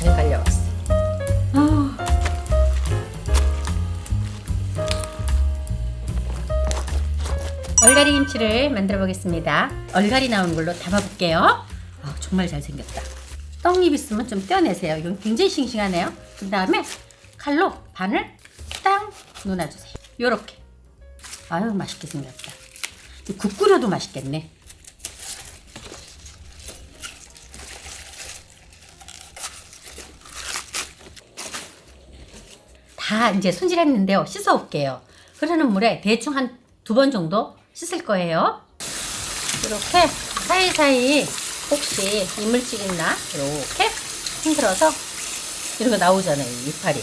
잘 갈려왔어. 얼갈이 김치를 만들어 보겠습니다. 얼갈이 나오는 걸로 담아볼게요. 정말 잘생겼다. 떡잎 있으면 좀 떼어내세요. 이건 굉장히 싱싱하네요. 그 다음에 칼로 반을 땅 놓아주세요. 요렇게. 아유, 맛있게 생겼다. 국 끓여도 맛있겠네. 다 이제 손질했는데요. 씻어 올게요. 흐르는 물에 대충 한 2번 정도 씻을 거예요. 이렇게 사이사이 혹시 이물질 있나 이렇게 흔들어서 이런 거 나오잖아요. 이파리.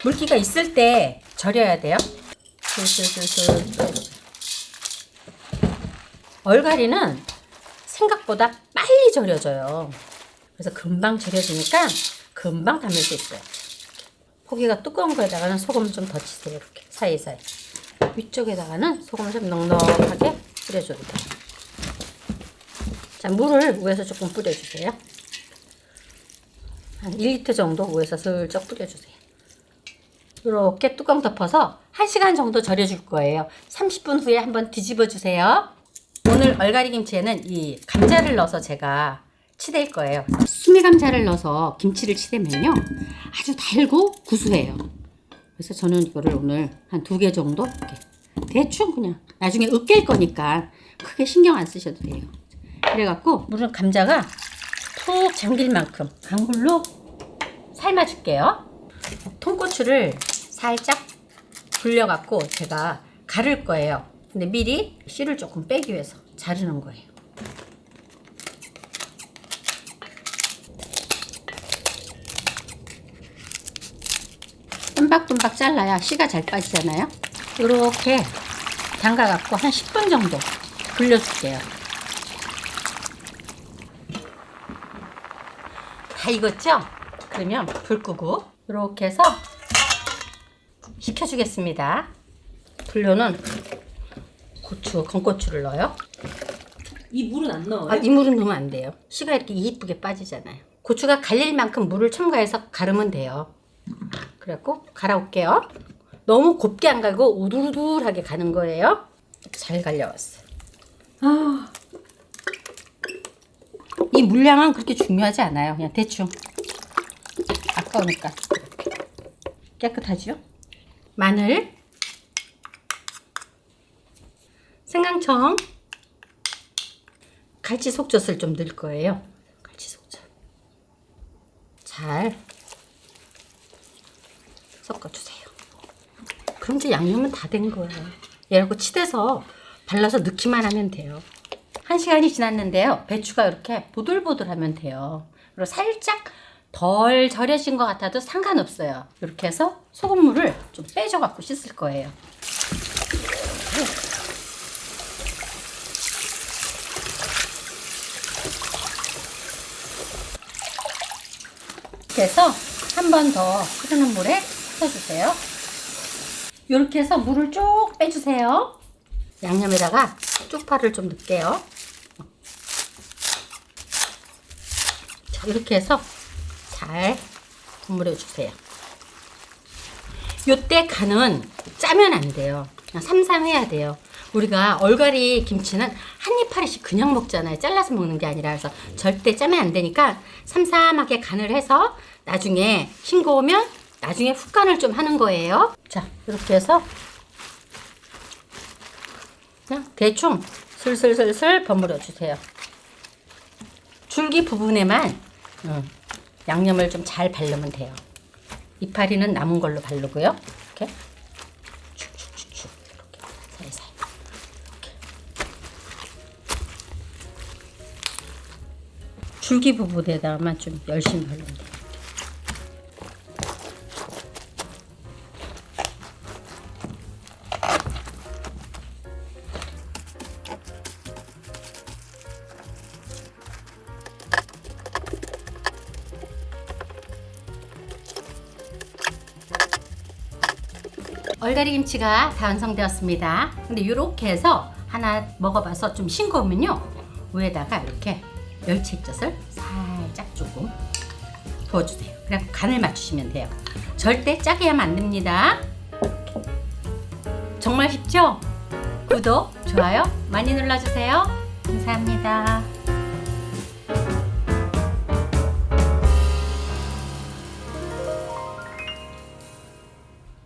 물기가 있을 때 절여야 돼요. 슬슬슬슬. 얼갈이는 생각보다 빨리 절여져요. 그래서 금방 절여지니까 금방 담을 수 있어요. 고기가 두꺼운 거에다가는 소금을 좀 더 치세요. 이렇게 사이사이. 위쪽에다가는 소금을 좀 넉넉하게 뿌려줘도 돼요. 자, 물을 위에서 조금 뿌려주세요. 한 1리터 정도 위에서 슬쩍 뿌려주세요. 이렇게 뚜껑 덮어서 1시간 정도 절여줄 거예요. 30분 후에 한번 뒤집어 주세요. 오늘 얼갈이 김치에는 이 감자를 넣어서 제가 치댈 거예요. 수미감자를 넣어서 김치를 치대면요, 아주 달고 구수해요. 그래서 저는 이거를 오늘 한 2개 정도 이렇게 대충 그냥 나중에 으깰 거니까 크게 신경 안 쓰셔도 돼요. 그래갖고 물은 감자가 푹 잠길 만큼 강불로 삶아줄게요. 통고추를 살짝 불려갖고 제가 가를 거예요. 근데 미리 씨를 조금 빼기 위해서 자르는 거예요. 뚠박뚠박 잘라야 씨가 잘 빠지잖아요. 이렇게 담가갖고 한 10분 정도 불려줄게요. 다 익었죠? 그러면 불 끄고 이렇게 해서 식혀주겠습니다. 불려는 고추, 건고추를 넣어요. 이 물은 안 넣어요? 이 물은 넣으면 안 돼요. 씨가 이렇게 이쁘게 빠지잖아요. 고추가 갈릴 만큼 물을 첨가해서 가르면 돼요. 그래갖고 갈아올게요. 너무 곱게 안 갈고 우두두두하게 가는 거예요. 잘 갈려왔어요. 이 물량은 그렇게 중요하지 않아요. 그냥 대충. 아까우니까. 깨끗하죠? 마늘, 생강청, 갈치 속젓을 좀 넣을 거예요. 갈치 속젓. 잘 섞어주세요. 그럼 이제 양념은 다 된 거예요. 얘하고 치대서 발라서 넣기만 하면 돼요. 1시간이 지났는데요. 배추가 이렇게 보들보들하면 돼요. 그리고 살짝 덜 절여진 것 같아도 상관없어요. 이렇게 해서 소금물을 좀 빼줘갖고 씻을 거예요. 이렇게 해서 한 번 더 흐르는 물에 씻어주세요. 이렇게 해서 물을 쭉 빼주세요. 양념에다가 쪽파를 좀 넣을게요. 자, 이렇게 해서 잘 버무려 주세요. 요때 간은 짜면 안 돼요. 그냥 삼삼해야 돼요. 우리가 얼갈이 김치는 한 이파리씩 그냥 먹잖아요. 잘라서 먹는 게 아니라. 그래서 절대 짜면 안 되니까 삼삼하게 간을 해서 나중에 싱거우면 나중에 훅간을 좀 하는 거예요. 자, 이렇게 해서 그냥 대충 슬슬슬슬 버무려 주세요. 줄기 부분에만 양념을 좀 잘 바르면 돼요. 이파리는 남은 걸로 바르고요. 이렇게 축축축축 이렇게 사이사이 이렇게 줄기 부분에다만 좀 열심히 바르면 돼요. 얼갈이 김치가 다 완성되었습니다. 근데 이렇게 해서 하나 먹어봐서 좀 싱거우면요, 위에다가 이렇게 멸치 액젓을 살짝 조금 부어주세요. 그냥 간을 맞추시면 돼요. 절대 짜게 하면 안 됩니다. 정말 쉽죠? 구독, 좋아요 많이 눌러주세요. 감사합니다.